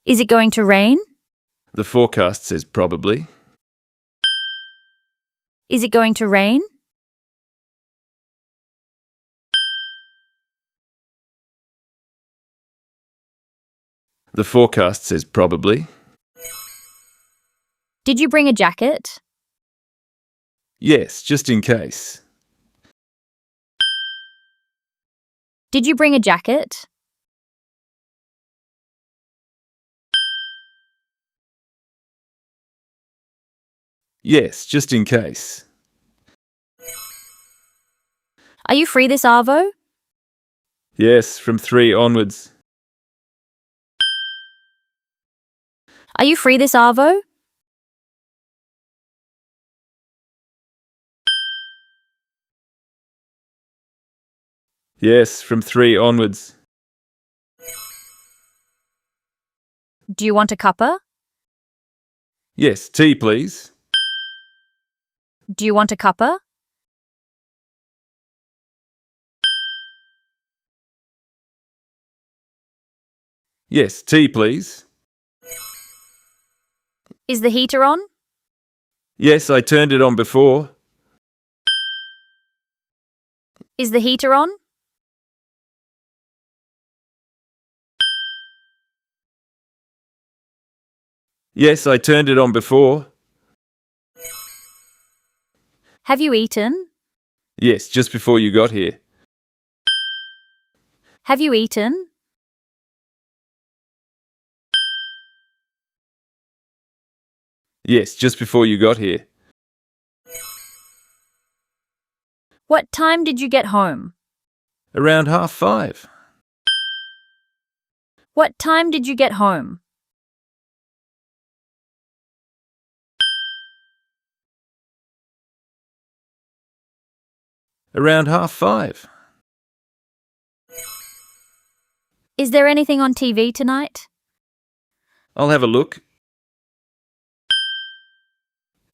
Is it going to rain? The forecast says probably. Is it going to rain? The forecast says probably. Did you bring a jacket? Yes, just in case. Did you bring a jacket? Yes, just in case. Are you free this arvo? Yes, from 3 onwards. Are you free this arvo? Yes, from 3 onwards. Do you want a cuppa? Yes, tea please. Do you want a cuppa? Yes, tea please. Is the heater on? Yes, I turned it on before. Is the heater on? Yes, I turned it on before. Have you eaten? Yes, just before you got here. Have you eaten? Yes, just before you got here. What time did you get home? Around 5:30. What time did you get home? Around 5:30. Is there anything on TV tonight? I'll have a look.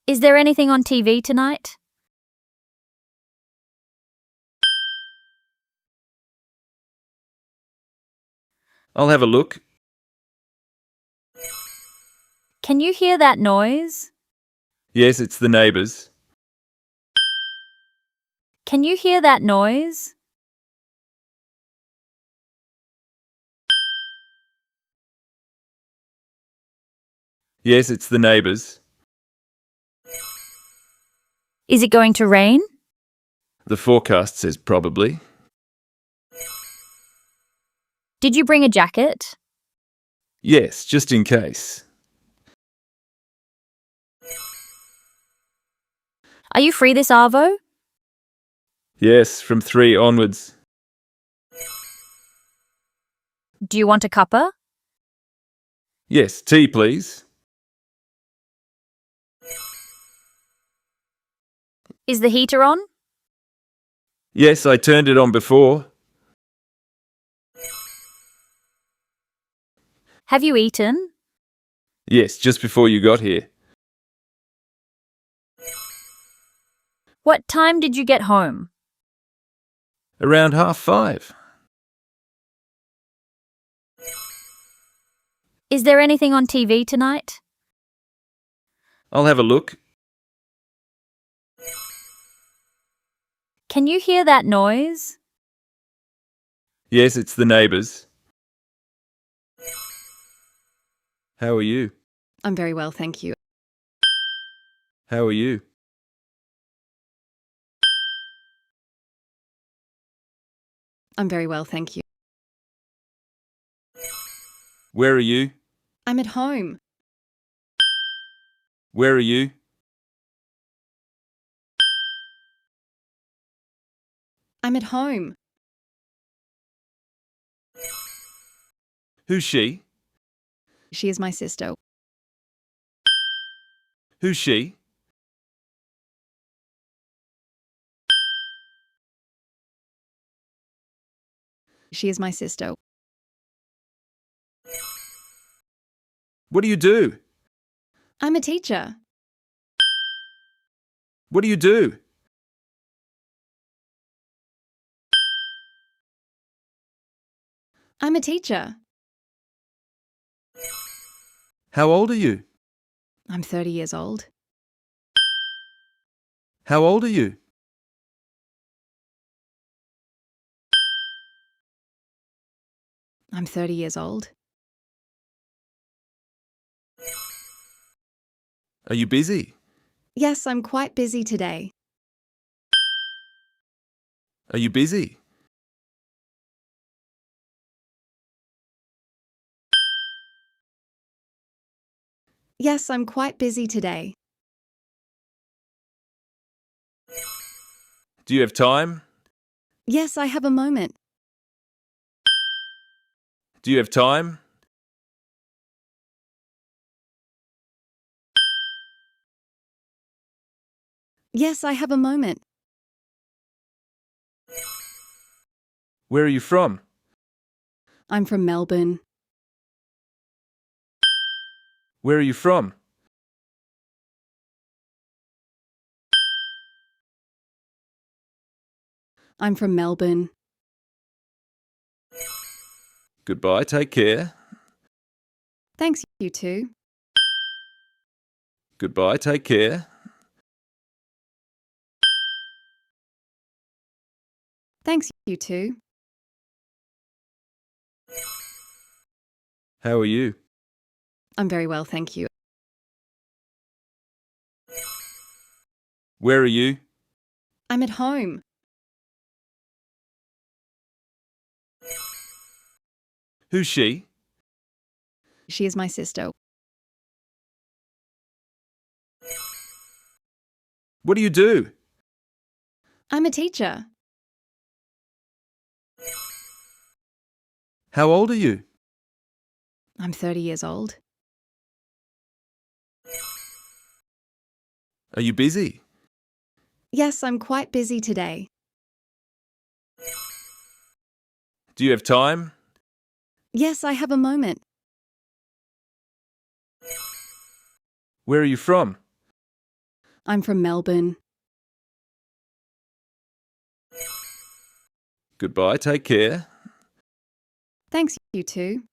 Is there anything on TV tonight? I'll have a look. Can you hear that noise? Yes, it's the neighbours. Can you hear that noise? Yes, it's the neighbours. Is it going to rain? The forecast says probably. Did you bring a jacket? Yes, just in case. Are you free this arvo? Yes, from 3 onwards. Do you want a cuppa? Yes, tea please. Is the heater on? Yes, I turned it on before. Have you eaten? Yes, just before you got here. What time did you get home? Around 5:30. Is there anything on TV tonight? I'll have a look. Can you hear that noise? Yes, it's the neighbours. How are you? I'm very well, thank you. How are you? I'm very well, thank you. Where are you? I'm at home. Where are you? I'm at home. Who's she? She is my sister. Who's she? She is my sister. What do you do? I'm a teacher. What do you do? I'm a teacher. How old are you? I'm 30 years old. How old are you? I'm 30 years old. Are you busy? Yes, I'm quite busy today. Are you busy? Yes, I'm quite busy today. Do you have time? Yes, I have a moment. Do you have time? Yes, I have a moment. Where are you from? I'm from Melbourne. Where are you from? I'm from Melbourne. Goodbye, take care. Thanks, you too. Goodbye, take care. Thanks, you too. How are you? I'm very well, thank you. Where are you? I'm at home. Who's she? She is my sister. What do you do? I'm a teacher. How old are you? I'm 30 years old. Are you busy? Yes, I'm quite busy today. Do you have time? Yes, I have a moment. Where are you from? I'm from Melbourne. Goodbye, take care. Thanks, you too.